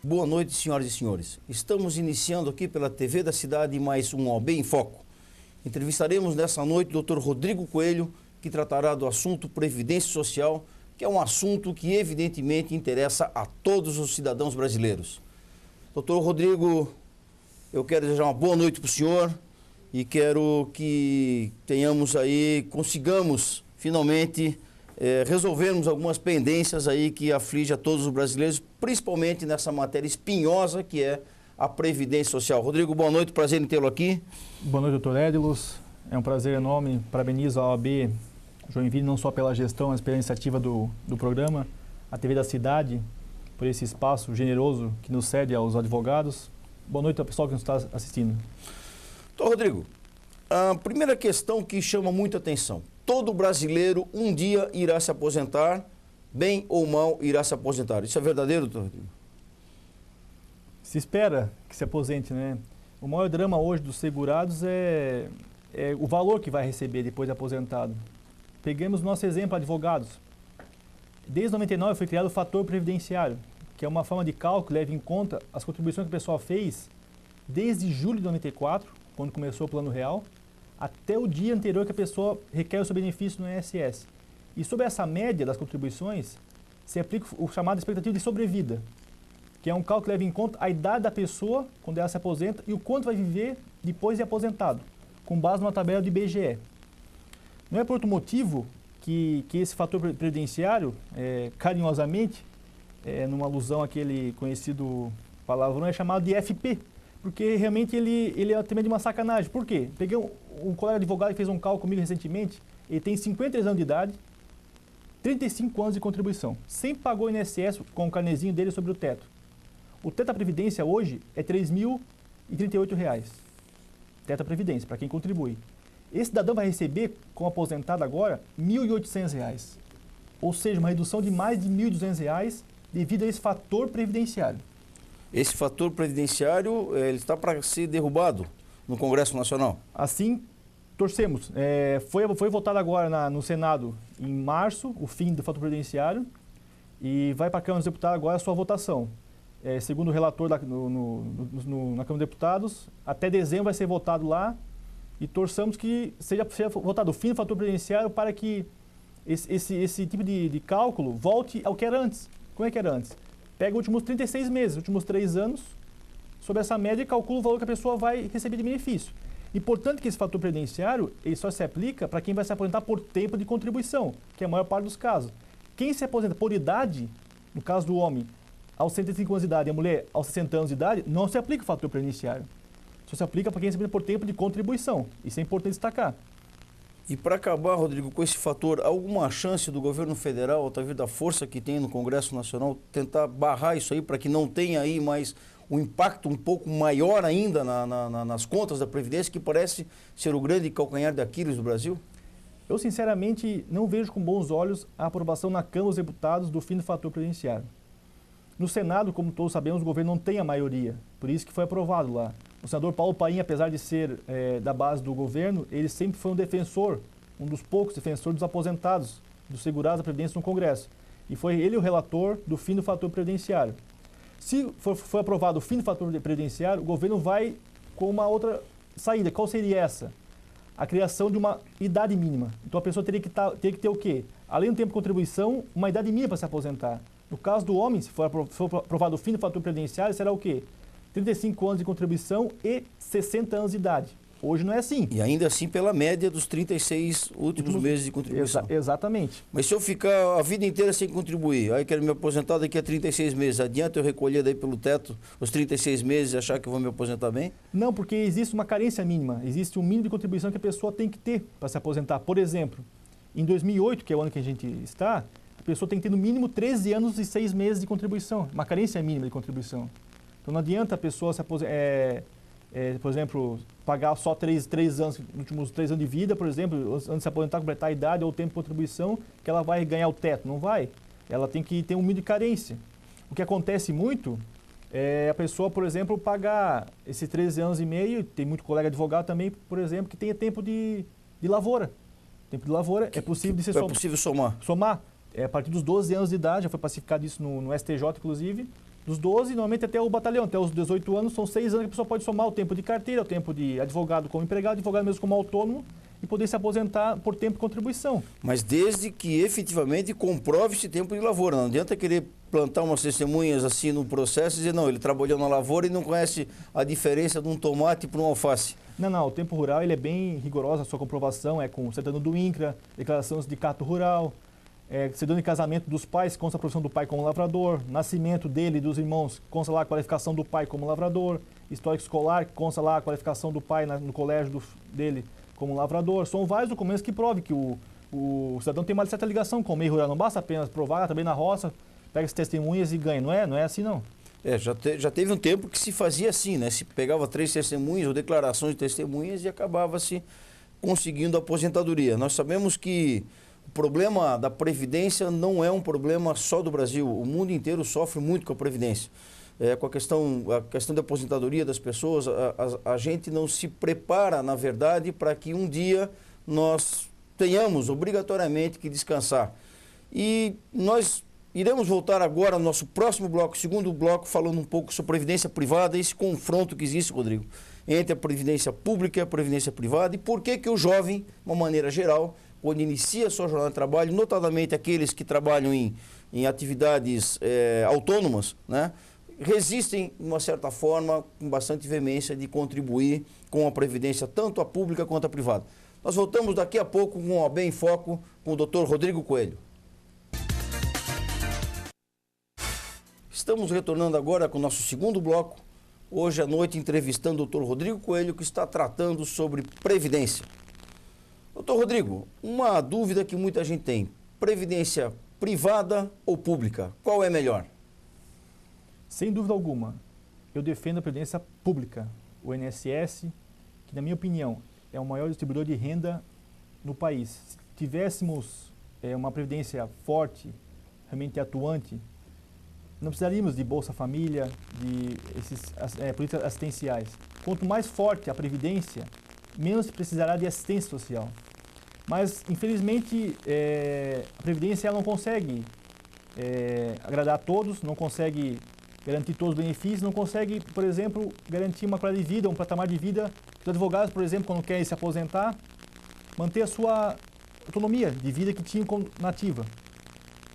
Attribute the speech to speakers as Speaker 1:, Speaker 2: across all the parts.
Speaker 1: boa noite, senhoras e senhores. Estamos iniciando aqui pela TV da Cidade mais um OAB em Foco. Entrevistaremos nessa noite o Dr. Rodrigo Coelho, que tratará do assunto Previdência Social, que é um assunto que evidentemente interessa a todos os cidadãos brasileiros. Dr. Rodrigo, eu quero desejar uma boa noite para o senhor e quero que consigamos finalmente resolvermos algumas pendências aí que afligem a todos os brasileiros, principalmente nessa matéria espinhosa que é a Previdência Social. Rodrigo, boa noite, prazer em tê-lo aqui.
Speaker 2: Boa noite, doutor Édilos. É um prazer enorme, parabenizo a OAB Joinville não só pela gestão, mas pela iniciativa do programa, a TV da Cidade, por esse espaço generoso que nos cede aos advogados. Boa noite ao pessoal que nos está assistindo.
Speaker 1: Então, Rodrigo, a primeira questão que chama muita atenção. Todo brasileiro um dia irá se aposentar, bem ou mal irá se aposentar. Isso é verdadeiro, doutor Rodrigo?
Speaker 2: Se espera que se aposente, né? O maior drama hoje dos segurados é o valor que vai receber depois de aposentado. Peguemos nosso exemplo, advogados. Desde 99 foi criado o fator previdenciário, que é uma forma de cálculo que leva em conta as contribuições que o pessoal fez desde julho de 94, quando começou o Plano Real, até o dia anterior que a pessoa requer o seu benefício no INSS. E sobre essa média das contribuições, se aplica o chamado expectativa de sobrevida, que é um cálculo que leva em conta a idade da pessoa quando ela se aposenta e o quanto vai viver depois de aposentado, com base numa tabela do IBGE. Não é por outro motivo que esse fator previdenciário, carinhosamente, numa alusão àquele conhecido palavrão, é chamado de FP, porque realmente ele é também de uma sacanagem. Por quê? Peguei um colega advogado que fez um cálculo comigo recentemente, ele tem 53 anos de idade, 35 anos de contribuição, sempre pagou INSS com o carnezinho dele sobre o teto. O teto da Previdência hoje é R$ 3.038, teto da Previdência, para quem contribui. Esse cidadão vai receber, como aposentado agora, R$ 1.800, ou seja, uma redução de mais de R$ 1.200 devido a esse fator previdenciário.
Speaker 1: Esse fator previdenciário ele está para ser derrubado no Congresso Nacional?
Speaker 2: Assim, torcemos. Foi votado agora no Senado, em março, o fim do fator previdenciário, e vai para a Câmara dos Deputados agora a sua votação. Segundo o relator na Câmara dos Deputados, até dezembro vai ser votado lá, e torçamos que seja votado o fim do fator previdenciário para que esse tipo de cálculo volte ao que era antes. Como é que era antes? Pega os últimos 36 meses, os últimos 3 anos, sobre essa média e calcula o valor que a pessoa vai receber de benefício. Importante que esse fator previdenciário ele só se aplica para quem vai se aposentar por tempo de contribuição, que é a maior parte dos casos. Quem se aposenta por idade, no caso do homem, aos 105 anos de idade e a mulher aos 60 anos de idade, não se aplica o fator previdenciário. Só se aplica para quem se aposenta por tempo de contribuição. Isso é importante destacar.
Speaker 1: E para acabar, Rodrigo, com esse fator, alguma chance do governo federal, através da força que tem no Congresso Nacional, tentar barrar isso aí para que não tenha aí mais um impacto um pouco maior ainda nas contas da Previdência, que parece ser o grande calcanhar de Aquiles do Brasil?
Speaker 2: Eu, sinceramente, não vejo com bons olhos a aprovação na Câmara dos Deputados do fim do fator previdenciário. No Senado, como todos sabemos, o governo não tem a maioria, por isso que foi aprovado lá. O senador Paulo Paim, apesar de ser da base do governo, ele sempre foi um defensor, um dos poucos defensores dos aposentados, dos segurados da Previdência no Congresso. E foi ele o relator do fim do fator previdenciário. Se for aprovado o fim do fator previdenciário, o governo vai com uma outra saída. Qual seria essa? A criação de uma idade mínima. Então a pessoa teria que ter o quê? Além do tempo de contribuição, uma idade mínima para se aposentar. No caso do homem, se for aprovado o fim do fator previdenciário, será o quê? 35 anos de contribuição e 60 anos de idade. Hoje não é assim.
Speaker 1: E ainda assim pela média dos 36 últimos meses de contribuição.
Speaker 2: Exatamente.
Speaker 1: Mas se eu ficar a vida inteira sem contribuir, aí quero me aposentar daqui a 36 meses, adianta eu recolher daí pelo teto os 36 meses e achar que eu vou me aposentar bem?
Speaker 2: Não, porque existe uma carência mínima. Existe um mínimo de contribuição que a pessoa tem que ter para se aposentar. Por exemplo, em 2008, que é o ano que a gente está, a pessoa tem que ter no mínimo 13 anos e 6 meses de contribuição. Uma carência mínima de contribuição. Então não adianta a pessoa se aposentar, por exemplo, pagar só 3 anos, nos últimos 3 anos de vida, por exemplo, antes de se aposentar, completar a idade ou o tempo de contribuição, que ela vai ganhar o teto. Não vai. Ela tem que ter um mínimo de carência. O que acontece muito é a pessoa, por exemplo, pagar esses 13 anos e meio, tem muito colega advogado também, por exemplo, que tenha tempo de lavoura. Tempo de lavoura é possível de ser
Speaker 1: possível somar.
Speaker 2: Somar. A partir dos 12 anos de idade, já foi pacificado isso no STJ, inclusive, Dos 12, normalmente até o batalhão, até os 18 anos, são 6 anos que a pessoa pode somar o tempo de carteira, o tempo de advogado como empregado, advogado mesmo como autônomo, e poder se aposentar por tempo de contribuição.
Speaker 1: Mas desde que efetivamente comprove esse tempo de lavoura. Não adianta querer plantar umas testemunhas assim no processo e dizer, não, ele trabalhou na lavoura e não conhece a diferença de um tomate para um alface.
Speaker 2: Não, o tempo rural ele é bem rigoroso, a sua comprovação é com certidão do INCRA, declaração do sindicato rural, certidão de casamento dos pais, consta a profissão do pai como lavrador, nascimento dele e dos irmãos, consta lá a qualificação do pai como lavrador, histórico escolar, consta lá a qualificação do pai no colégio dele como lavrador. São vários documentos que provem que o cidadão tem uma certa ligação com o meio rural. Não basta apenas provar, também na roça, pega as testemunhas e ganha. Não é assim não.
Speaker 1: Já teve um tempo que se fazia assim, né? Se pegava 3 testemunhas ou declarações de testemunhas e acabava-se conseguindo a aposentadoria. Nós sabemos que o problema da Previdência não é um problema só do Brasil. O mundo inteiro sofre muito com a Previdência. Com a questão da aposentadoria das pessoas, a gente não se prepara, na verdade, para que um dia nós tenhamos obrigatoriamente que descansar. E nós iremos voltar agora no nosso próximo bloco, segundo bloco, falando um pouco sobre previdência privada e esse confronto que existe, Rodrigo, entre a previdência pública e a previdência privada e por que o jovem, de uma maneira geral, quando inicia a sua jornada de trabalho, notadamente aqueles que trabalham em atividades autônomas, né, resistem, de uma certa forma, com bastante veemência, de contribuir com a previdência, tanto a pública quanto a privada. Nós voltamos daqui a pouco com o OAB em Foco, com o Dr. Rodrigo Coelho. Estamos retornando agora com o nosso segundo bloco, hoje à noite entrevistando o Dr. Rodrigo Coelho, que está tratando sobre previdência. Doutor Rodrigo, uma dúvida que muita gente tem, previdência privada ou pública, qual é melhor?
Speaker 2: Sem dúvida alguma, eu defendo a previdência pública, o INSS, que na minha opinião é o maior distribuidor de renda no país. Se tivéssemos uma previdência forte, realmente atuante, não precisaríamos de Bolsa Família, de políticas assistenciais. Quanto mais forte a previdência, menos se precisará de assistência social. Mas, infelizmente, a previdência ela não consegue agradar a todos, não consegue garantir todos os benefícios, não consegue, por exemplo, garantir uma qualidade de vida, um patamar de vida. Os advogados, por exemplo, quando querem se aposentar, manter a sua autonomia de vida que tinham na ativa.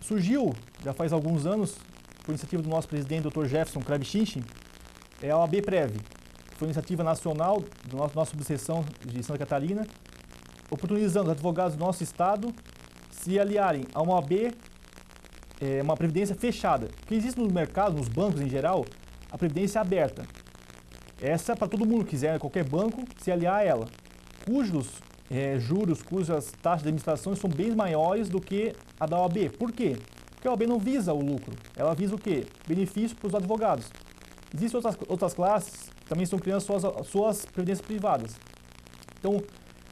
Speaker 2: Surgiu, já faz alguns anos, por iniciativa do nosso presidente, Dr. Jefferson Krabichinchi, a OAB Prev, que foi uma iniciativa nacional da nossa subseção de Santa Catarina, oportunizando os advogados do nosso estado se aliarem a uma OAB, uma previdência fechada. O que existe no mercado, nos bancos em geral, a previdência é aberta. Essa é para todo mundo que quiser, qualquer banco, se aliar a ela, cujos juros, cujas taxas de administração são bem maiores do que a da OAB. Por quê? Porque a OAB não visa o lucro, ela visa o quê? Benefício para os advogados. Existem outras classes que também estão criando suas previdências privadas. Então,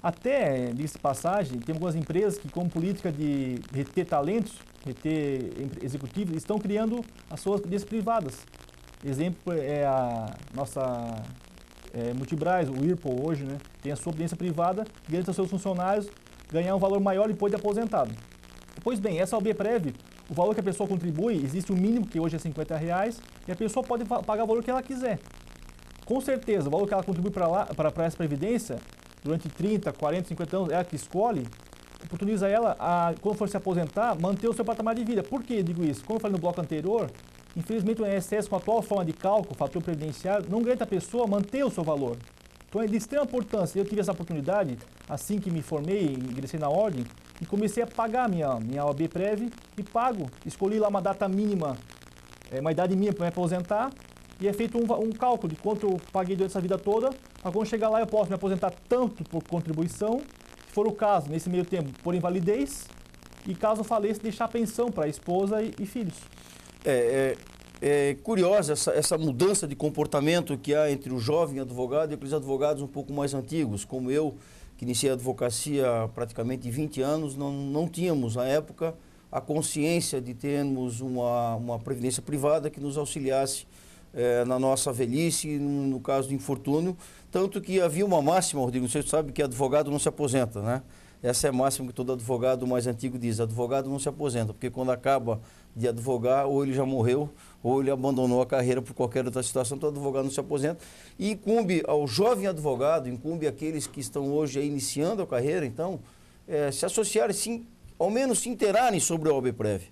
Speaker 2: até, diga-se de passagem, tem algumas empresas que, como política de reter talentos, reter executivos, estão criando as suas previdências privadas. Exemplo é a nossa Multibras, o Whirlpool hoje, né? Tem a sua previdência privada, que garante aos seus funcionários ganhar um valor maior depois de aposentado. Pois bem, essa OAB Prev, o valor que a pessoa contribui, existe um mínimo, que hoje é R$50, e a pessoa pode pagar o valor que ela quiser. Com certeza, o valor que ela contribui para essa previdência, durante 30, 40, 50 anos, ela que escolhe, oportuniza ela a, quando for se aposentar, manter o seu patamar de vida. Por que eu digo isso? Como eu falei no bloco anterior, infelizmente o INSS, com a atual forma de cálculo, fator previdenciário, não garante a pessoa manter o seu valor. Então é de extrema importância. Eu tive essa oportunidade, assim que me formei, ingressei na ordem, e comecei a pagar minha OAB Prev e pago. Escolhi lá uma data mínima, uma idade mínima para me aposentar, e é feito um cálculo de quanto eu paguei durante essa vida toda, para quando chegar lá eu posso me aposentar tanto por contribuição, se for o caso, nesse meio tempo, por invalidez, e caso faleça, deixar a pensão para a esposa e filhos.
Speaker 1: É curiosa essa mudança de comportamento que há entre o jovem advogado e aqueles advogados um pouco mais antigos, como eu, que iniciei a advocacia há praticamente 20 anos, não tínhamos, na época, a consciência de termos uma previdência privada que nos auxiliasse na nossa velhice, no caso do infortúnio, tanto que havia uma máxima, Rodrigo, você sabe que advogado não se aposenta, né? essa é a máxima que todo advogado mais antigo diz: advogado não se aposenta, porque quando acaba de advogar, ou ele já morreu, ou ele abandonou a carreira por qualquer outra situação, então o advogado não se aposenta. E incumbe ao jovem advogado, incumbe àqueles que estão hoje aí iniciando a carreira, então, se associarem, ao menos se inteirarem sobre a OAB-Prev,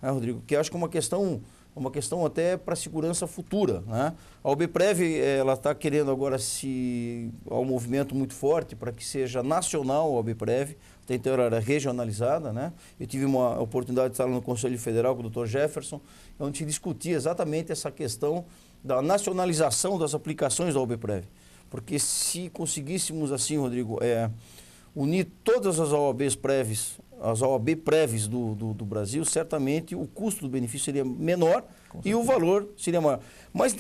Speaker 1: né, Rodrigo? Que acho que é uma questão até para a segurança futura, né? A OAB-Prev, ela está querendo agora há um movimento muito forte para que seja nacional a OAB-Prev, até então ela era regionalizada, né? Eu tive uma oportunidade de estar no Conselho Federal com o Dr. Jefferson, onde se discutia exatamente essa questão da nacionalização das aplicações da OAB-Prev. Porque se conseguíssemos assim, Rodrigo, unir todas as OAB-Prevs do Brasil, certamente o custo do benefício seria menor e o valor seria maior. Mas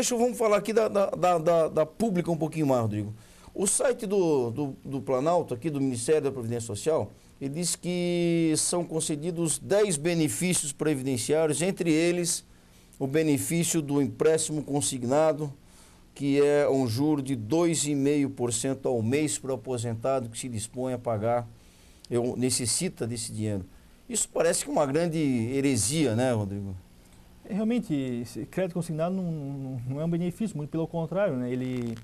Speaker 1: vamos falar aqui da pública um pouquinho mais, Rodrigo. O site do Planalto, aqui do Ministério da Previdência Social, ele diz que são concedidos 10 benefícios previdenciários, entre eles o benefício do empréstimo consignado, que é um juro de 2,5% ao mês para o aposentado que se dispõe a pagar, necessita desse dinheiro. Isso parece que é uma grande heresia, né, Rodrigo?
Speaker 2: Realmente, esse crédito consignado não é um benefício, muito pelo contrário, né? Ele,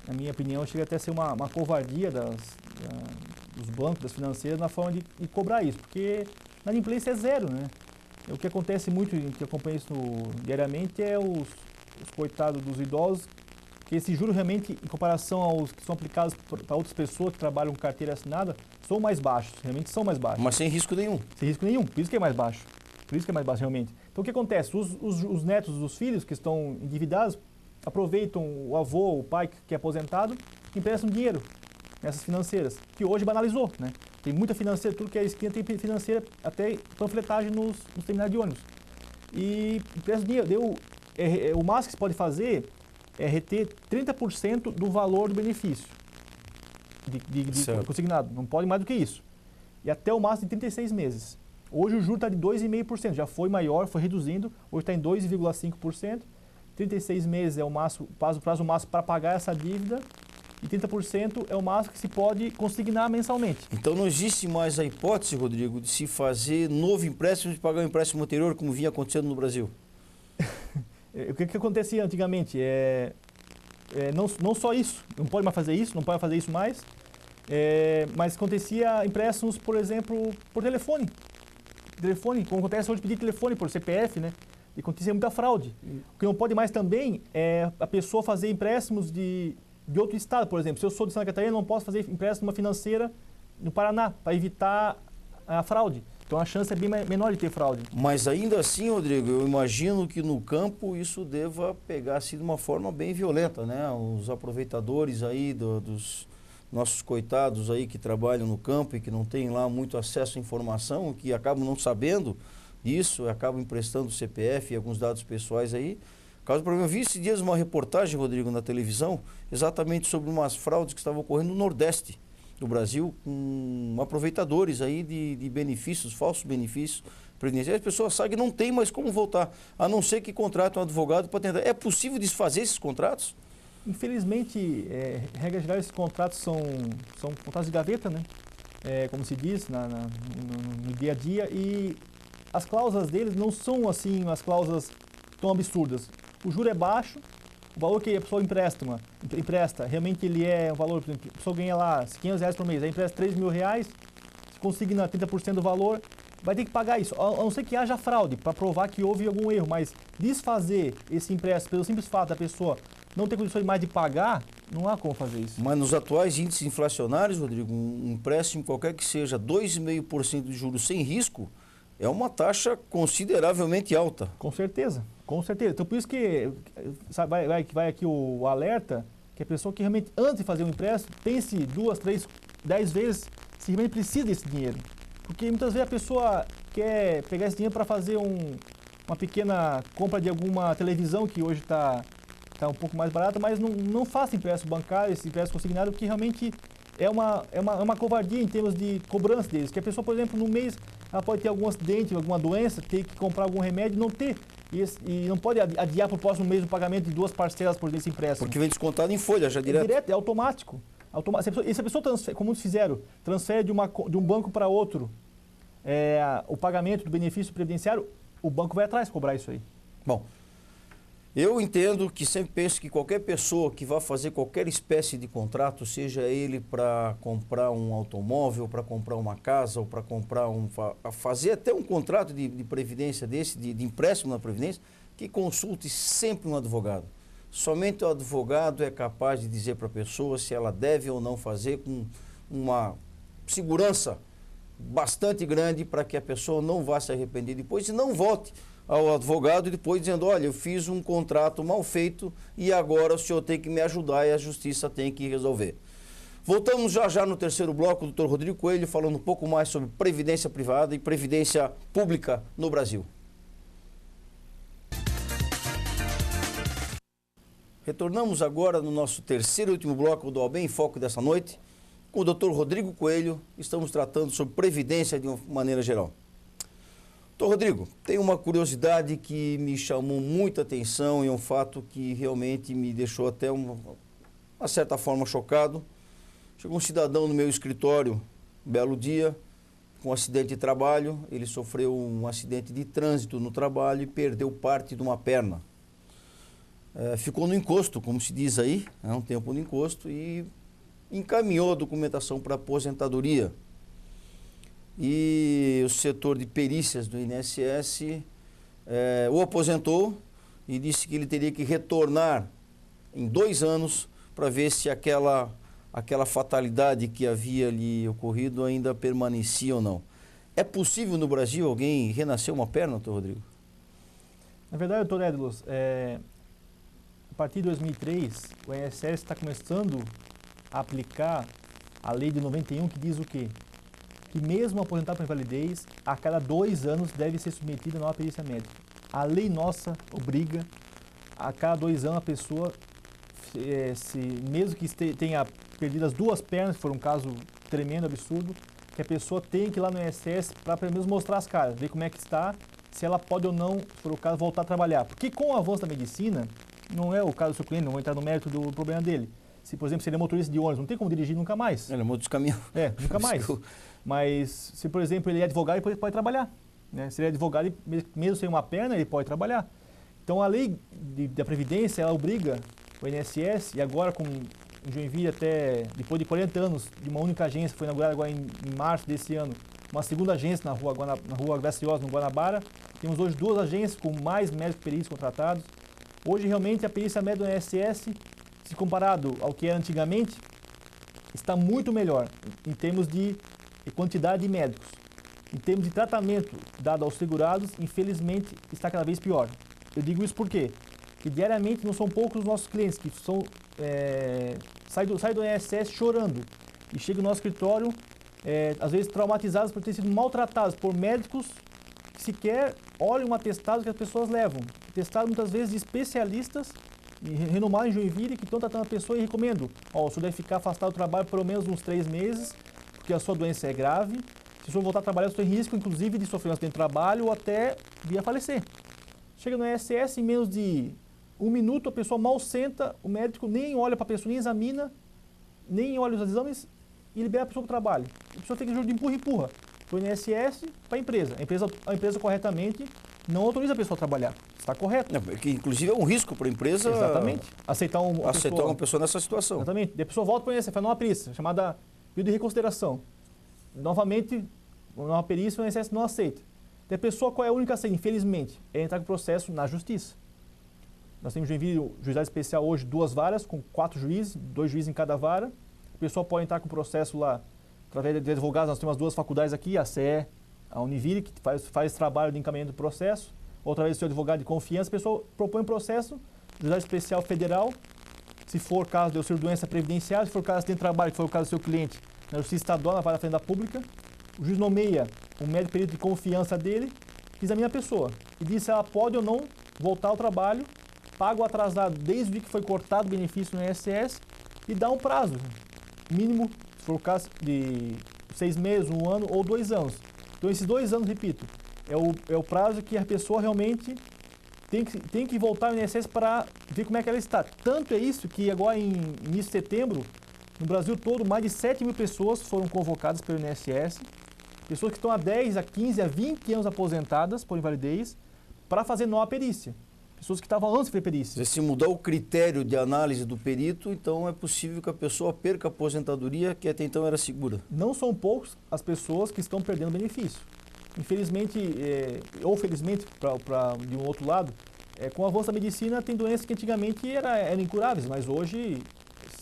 Speaker 2: na minha opinião, chega até a ser uma covardia dos bancos, das financeiras, na forma de cobrar isso, porque na inadimplência é zero, né? O que acontece muito, que acompanha isso diariamente, é os coitados dos idosos, que esse juro realmente, em comparação aos que são aplicados para outras pessoas que trabalham com carteira assinada, são mais baixos, realmente são mais baixos.
Speaker 1: Mas sem risco nenhum.
Speaker 2: Sem risco nenhum, por isso que é mais baixo. Por isso que é mais baixo, realmente. Então, o que acontece? Os netos dos filhos que estão endividados aproveitam o avô, o pai que é aposentado, e emprestam dinheiro nessas financeiras, que hoje banalizou, né? Tem muita financeira, tudo que é esquina tem financeira, até panfletagem nos terminais de ônibus. E empresta dinheiro. O máximo que se pode fazer é reter 30% do valor do benefício de consignado. Não pode mais do que isso. E até o máximo de 36 meses. Hoje o juro está de 2,5%, já foi maior, foi reduzindo, hoje está em 2,5%. 36 meses é o prazo máximo para pagar essa dívida e 30% é o máximo que se pode consignar mensalmente.
Speaker 1: Então não existe mais a hipótese, Rodrigo, de se fazer novo empréstimo, de pagar o empréstimo anterior, como vinha acontecendo no Brasil?
Speaker 2: O que acontecia antigamente? Não só isso, não pode mais fazer isso, não pode fazer isso mais, mas acontecia empréstimos, por exemplo, por telefone. Como acontece hoje, pedir telefone por CPF, né? E acontecia muita fraude. O que não pode mais também é a pessoa fazer empréstimos de outro estado, por exemplo. Se eu sou de Santa Catarina, não posso fazer empréstimo numa financeira no Paraná, para evitar a fraude. Então a chance é bem menor de ter fraude.
Speaker 1: Mas ainda assim, Rodrigo, eu imagino que no campo isso deva pegar assim de uma forma bem violenta, né? Os aproveitadores aí dos nossos coitados aí que trabalham no campo e que não têm lá muito acesso à informação, que acabam não sabendo disso, acabam emprestando o CPF e alguns dados pessoais aí. Caso problema, eu vi esses dias uma reportagem, Rodrigo, na televisão, exatamente sobre umas fraudes que estavam ocorrendo no Nordeste do Brasil, com aproveitadores aí de benefícios, falsos benefícios previdenciários. As pessoas sabem que não tem mais como voltar, a não ser que contratem um advogado para tentar. É possível desfazer esses contratos?
Speaker 2: Infelizmente, regra geral, esses contratos são contratos de gaveta, né? Como se diz no dia a dia, e as cláusulas deles não são assim as cláusulas tão absurdas. O juro é baixo, o valor que a pessoa empresta, realmente ele é um valor, por exemplo, a pessoa ganha lá R$500 por mês, aí empresta R$3.000, se consigna 30% do valor, vai ter que pagar isso, a não ser que haja fraude, para provar que houve algum erro, mas desfazer esse empréstimo pelo simples fato da pessoa não ter condições mais de pagar, não há como fazer isso.
Speaker 1: Mas nos atuais índices inflacionários, Rodrigo, um empréstimo qualquer que seja 2,5% de juros sem risco, é uma taxa consideravelmente alta.
Speaker 2: Com certeza, com certeza. Então por isso que vai aqui o alerta, que a pessoa que realmente antes de fazer um empréstimo, pense 2, 3, 10 vezes se realmente precisa desse dinheiro. Porque muitas vezes a pessoa quer pegar esse dinheiro para fazer uma pequena compra de alguma televisão que hoje está um pouco mais barata, mas não faça empréstimo bancário, esse empréstimo consignado, porque realmente é uma covardia em termos de cobrança deles. Que a pessoa, por exemplo, no mês, ela pode ter algum acidente, alguma doença, ter que comprar algum remédio e não ter. E não pode adiar para o próximo mês o pagamento de 2 parcelas por esse empréstimo.
Speaker 1: Porque vem descontado em folha já direto.
Speaker 2: É direto, é automático. E se a pessoa transfere, como muitos fizeram, transfere de um banco para outro o pagamento do benefício previdenciário, o banco vai atrás cobrar isso aí.
Speaker 1: Bom, eu entendo que sempre penso que qualquer pessoa que vá fazer qualquer espécie de contrato, seja ele para comprar um automóvel, para comprar uma casa, ou para comprar fazer até um contrato de previdência desse, de empréstimo na previdência, que consulte sempre um advogado. Somente o advogado é capaz de dizer para a pessoa se ela deve ou não fazer, com uma segurança bastante grande, para que a pessoa não vá se arrepender depois e não volte ao advogado depois dizendo: olha, eu fiz um contrato mal feito e agora o senhor tem que me ajudar e a justiça tem que resolver. Voltamos já no terceiro bloco, doutor Rodrigo Coelho, falando um pouco mais sobre previdência privada e previdência pública no Brasil. Retornamos agora no nosso terceiro e último bloco do OAB em Foco dessa noite, com o doutor Rodrigo Coelho. Estamos tratando sobre previdência de uma maneira geral. Doutor Rodrigo, tem uma curiosidade que me chamou muita atenção e é um fato que realmente me deixou até uma certa forma chocado. Chegou um cidadão no meu escritório, um belo dia, com um acidente de trabalho. Ele sofreu um acidente de trânsito no trabalho e perdeu parte de uma perna. Ficou no encosto, como se diz aí, um tempo no encosto, e encaminhou a documentação para aposentadoria. E o setor de perícias do INSS o aposentou e disse que ele teria que retornar em 2 anos para ver se aquela fatalidade que havia ali ocorrido ainda permanecia ou não. É possível no Brasil alguém renascer uma perna, doutor Rodrigo?
Speaker 2: Na verdade, doutor Edlos, a partir de 2003, o INSS está começando a aplicar a lei de 91, que diz o quê? Que mesmo aposentado por invalidez, a cada 2 anos deve ser submetido a nova perícia médica. A lei nossa obriga a cada 2 anos a pessoa, mesmo que tenha perdido as 2 pernas, se for um caso tremendo, absurdo, que a pessoa tem que ir lá no INSS para pelo menos mostrar as caras, ver como é que está, se ela pode ou não, se for o caso, voltar a trabalhar. Porque com o avanço da medicina, não é o caso do seu cliente, não vou entrar no mérito do problema dele. Se, por exemplo, seria motorista de ônibus, não tem como dirigir nunca mais.
Speaker 1: Ele é motorista de caminhão.
Speaker 2: Nunca mais. Mas, se, por exemplo, ele é advogado, ele pode trabalhar. Né? Se ele é advogado, mesmo sem uma perna, ele pode trabalhar. Então, a lei da Previdência, ela obriga o INSS, e agora em Joinville, até depois de 40 anos, de uma única agência, que foi inaugurada agora em março desse ano, uma segunda agência na rua Graciosa, no Guanabara. Temos hoje 2 agências com mais médicos perícios contratados. Hoje, realmente, a perícia médica do INSS, se comparado ao que era antigamente, está muito melhor em termos de quantidade de médicos. Em termos de tratamento dado aos segurados, infelizmente, está cada vez pior. Eu digo isso porque diariamente não são poucos os nossos clientes que saem do INSS chorando e chegam no nosso escritório, às vezes traumatizados por ter sido maltratados por médicos que sequer olham um atestado que as pessoas levam. Atestado muitas vezes de especialistas renomados em Joinville que estão tratando a pessoa e recomendo: o senhor deve ficar afastado do trabalho por pelo menos uns 3 meses, porque a sua doença é grave. Se o senhor voltar a trabalhar, você tem risco, inclusive, de sofrer um acidente de trabalho ou até vir a falecer. Chega no INSS, em menos de 1 minuto, a pessoa mal senta, o médico nem olha para a pessoa, nem examina, nem olha os exames e libera a pessoa para o trabalho. A pessoa tem que jogar de empurra-empurra do INSS para a empresa. A empresa corretamente não autoriza a pessoa a trabalhar. Está correto.
Speaker 1: Que inclusive é um risco para a empresa.
Speaker 2: Exatamente. Aceitar
Speaker 1: uma pessoa nessa situação.
Speaker 2: Exatamente. E a pessoa volta para o INSS, faz uma perícia, chamada período de reconsideração. Novamente, uma perícia o INSS não aceita. E a pessoa, qual é a única saída? Infelizmente, é entrar com o processo na justiça. Nós temos em Joinville, juizado especial hoje, 2 varas, com 4 juízes, 2 juízes em cada vara. A pessoa pode entrar com o processo lá, através de advogados. Nós temos as 2 faculdades aqui, a CE, a Univille, que faz trabalho de encaminhamento do processo. Outra vez, o seu advogado de confiança, a pessoa propõe um processo, juizado especial federal. Se for caso de auxílio doença previdenciária, se for caso de trabalho, que foi o caso do seu cliente, na justiça estadual, na vara da fazenda pública, o juiz nomeia o médico perito de confiança dele, examina a pessoa e diz se ela pode ou não voltar ao trabalho, paga o atrasado desde que foi cortado o benefício no INSS e dá um prazo mínimo, se for o caso de 6 meses, 1 ano ou 2 anos. Então, esses 2 anos, repito, é o prazo que a pessoa realmente tem que voltar ao INSS para ver como é que ela está. Tanto é isso que agora, em início de setembro, No Brasil todo, mais de 7 mil pessoas foram convocadas pelo INSS, pessoas que estão há 10, a 15, a 20 anos aposentadas por invalidez, para fazer nova perícia. Pessoas que estavam antes de fazer perícia.
Speaker 1: Se mudar o critério de análise do perito, então é possível que a pessoa perca a aposentadoria, que até então era segura.
Speaker 2: Não são poucos as pessoas que estão perdendo benefício. Infelizmente, ou felizmente, de um outro lado, com o avanço da medicina, tem doenças que antigamente eram incuráveis, mas hoje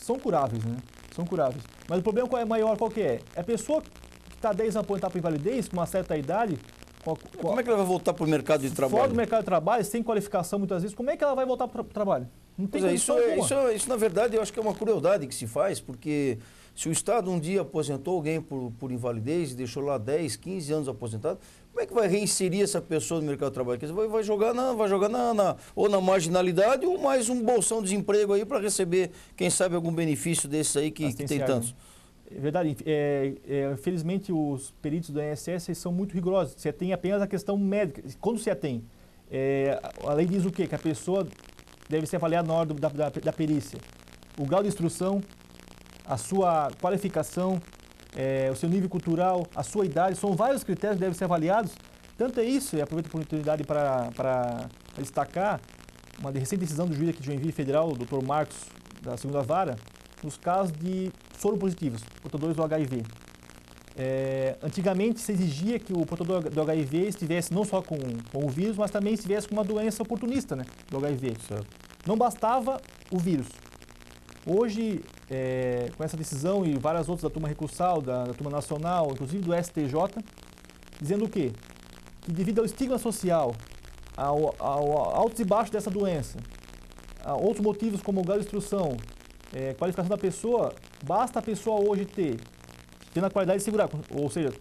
Speaker 2: são curáveis, né? São curáveis. Mas o problema maior qual que é? É a pessoa que está 10 anos aposentada por invalidez, com uma certa idade...
Speaker 1: Como é que ela vai voltar para o mercado de trabalho?
Speaker 2: Fora do mercado de trabalho, sem qualificação muitas vezes, como é que ela vai voltar para o trabalho? Não tem
Speaker 1: isso, na verdade, eu acho que é uma crueldade que se faz, porque se o Estado um dia aposentou alguém por invalidez e deixou lá 10, 15 anos aposentado, como é que vai reinserir essa pessoa no mercado de trabalho? Quer dizer, vai jogar ou na marginalidade ou mais um bolsão de desemprego aí para receber, quem sabe, algum benefício desses aí que tem tantos.
Speaker 2: É verdade. Infelizmente, os peritos do INSS são muito rigorosos. Você tem apenas a questão médica. Quando você tem, a lei diz o quê? Que a pessoa deve ser avaliada na hora da perícia. O grau de instrução, a sua qualificação, o seu nível cultural, a sua idade, são vários critérios que devem ser avaliados. Tanto é isso, e aproveito a oportunidade para destacar uma recente decisão do juiz aqui de Joinville Federal, o Dr. Marcos, da segunda vara, nos casos de soro positivos, portadores do HIV. Antigamente se exigia que o portador do HIV estivesse não só com o vírus, mas também estivesse com uma doença oportunista, né, do HIV.
Speaker 1: Certo.
Speaker 2: Não bastava o vírus. Hoje, com essa decisão e várias outras da turma recursal, da turma nacional, inclusive do STJ, dizendo o quê? Que devido ao estigma social, ao altos e baixos dessa doença, a outros motivos como o grau de instrução, qualificação da pessoa, basta a pessoa hoje tendo a qualidade de segurar, ou seja,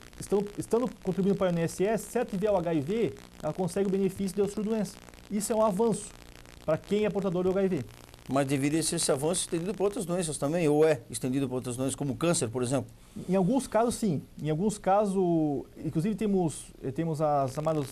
Speaker 2: estando contribuindo para o INSS, se ela tiver o HIV, ela consegue o benefício de outra doença. Isso é um avanço para quem é portador do HIV.
Speaker 1: Mas deveria ser esse avanço estendido para outras doenças também, ou é estendido para outras doenças, como câncer, por exemplo?
Speaker 2: Em alguns casos, sim. Em alguns casos, inclusive temos as chamadas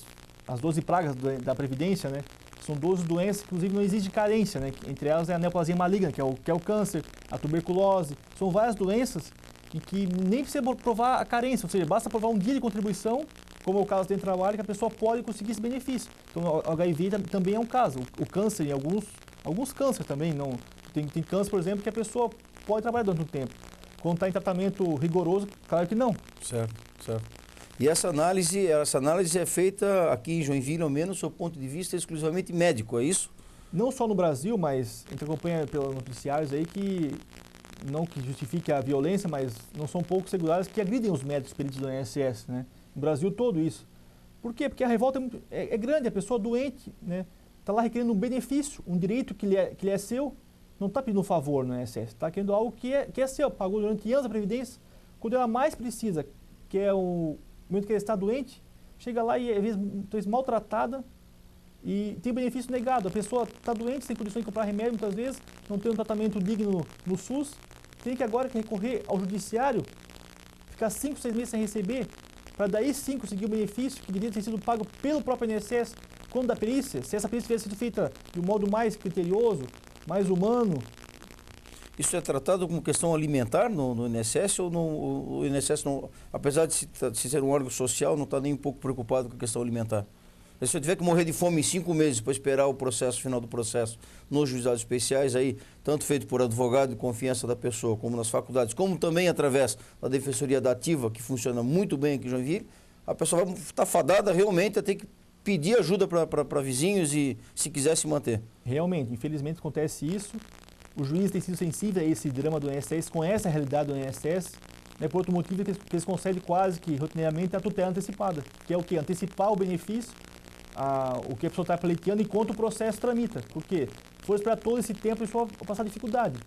Speaker 2: as 12 pragas da Previdência, né? São 12 doenças que, inclusive, não existe carência, né? Entre elas é a neoplasia maligna, que é o câncer, a tuberculose. São várias doenças em que nem precisa provar a carência, ou seja, basta provar um dia de contribuição, como é o caso dentro do trabalho, que a pessoa pode conseguir esse benefício. Então, o HIV também é um caso. O câncer, em alguns cânceres também, não tem câncer, por exemplo, que a pessoa pode trabalhar durante um tempo. Quando está em tratamento rigoroso, claro que não.
Speaker 1: Certo, certo. E essa análise é feita aqui em Joinville, ao menos, do seu ponto de vista exclusivamente médico, é isso?
Speaker 2: Não só no Brasil, mas a gente acompanha pelos noticiários aí que, não que justifique a violência, mas não são poucos segurados que agridem os médicos peritos do INSS, né? No Brasil todo isso. Por quê? Porque a revolta é grande, a pessoa doente, né? Está lá requerendo um benefício, um direito que lhe é seu, não está pedindo um favor no INSS, está querendo algo que é seu, pagou durante anos a Previdência, quando ela mais precisa, que é o momento que ela está doente, chega lá e, às vezes, maltratada e tem benefício negado. A pessoa está doente, sem condições de comprar remédio, muitas vezes, não tem um tratamento digno no SUS, tem que agora recorrer ao judiciário, ficar 5, 6 meses sem receber, para daí sim conseguir o benefício que deveria ter sido pago pelo próprio INSS. Quando da perícia, se essa perícia tivesse sido feita de um modo mais criterioso, mais humano.
Speaker 1: Isso é tratado como questão alimentar no INSS ou o INSS, não, apesar de ser um órgão social, não está nem um pouco preocupado com a questão alimentar? Se eu tiver que morrer de fome em 5 meses para esperar o final do processo nos juizados especiais, aí, tanto feito por advogado de confiança da pessoa, como nas faculdades, como também através da Defensoria da Ativa, que funciona muito bem aqui em Joinville, a pessoa vai estar fadada realmente a ter que pedir ajuda para vizinhos e, se quiser, se manter.
Speaker 2: Realmente, infelizmente acontece isso. O juiz tem sido sensível a esse drama do INSS, conhece a realidade do INSS, né, por outro motivo que eles concedem quase que rotineiramente a tutela antecipada, que é o quê? Antecipar o benefício, o que a pessoa está pleiteando enquanto o processo tramita. Porque se for esperar todo esse tempo, a pessoa vai passar dificuldade.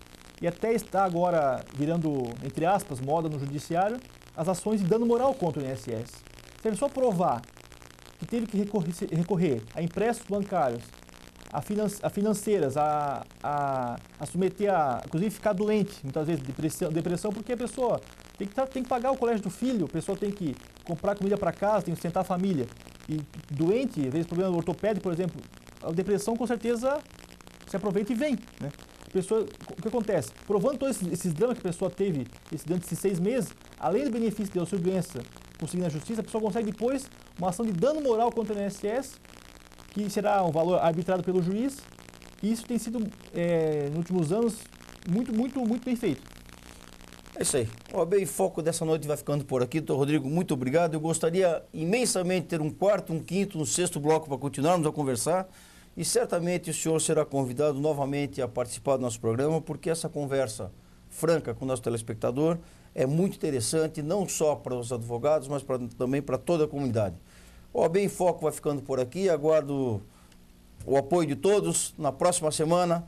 Speaker 2: E até está agora virando, entre aspas, moda no judiciário, as ações de dano moral contra o INSS. Se a pessoa provar que teve que recorrer a empréstimos bancários, a financeiras, a submeter inclusive ficar doente, muitas vezes depressão, porque a pessoa tem que pagar o colégio do filho, a pessoa tem que comprar comida para casa, tem que sustentar a família. E doente, às vezes problema ortopédico, por exemplo, a depressão com certeza se aproveita e vem, né? O que acontece? Provando todos esses dramas que a pessoa teve durante esses 6 meses, além do benefício de auxílio-doença conseguindo na justiça, a pessoa consegue depois uma ação de dano moral contra o INSS, que será um valor arbitrado pelo juiz, e isso tem sido, nos últimos anos, muito bem feito.
Speaker 1: É isso aí. O OAB em Foco dessa noite vai ficando por aqui. Doutor Rodrigo, muito obrigado. Eu gostaria imensamente de ter um quarto, um quinto, um sexto bloco para continuarmos a conversar. E certamente o senhor será convidado novamente a participar do nosso programa, porque essa conversa franca com o nosso telespectador é muito interessante, não só para os advogados, mas também para toda a comunidade. O OAB em Foco vai ficando por aqui. Aguardo o apoio de todos na próxima semana.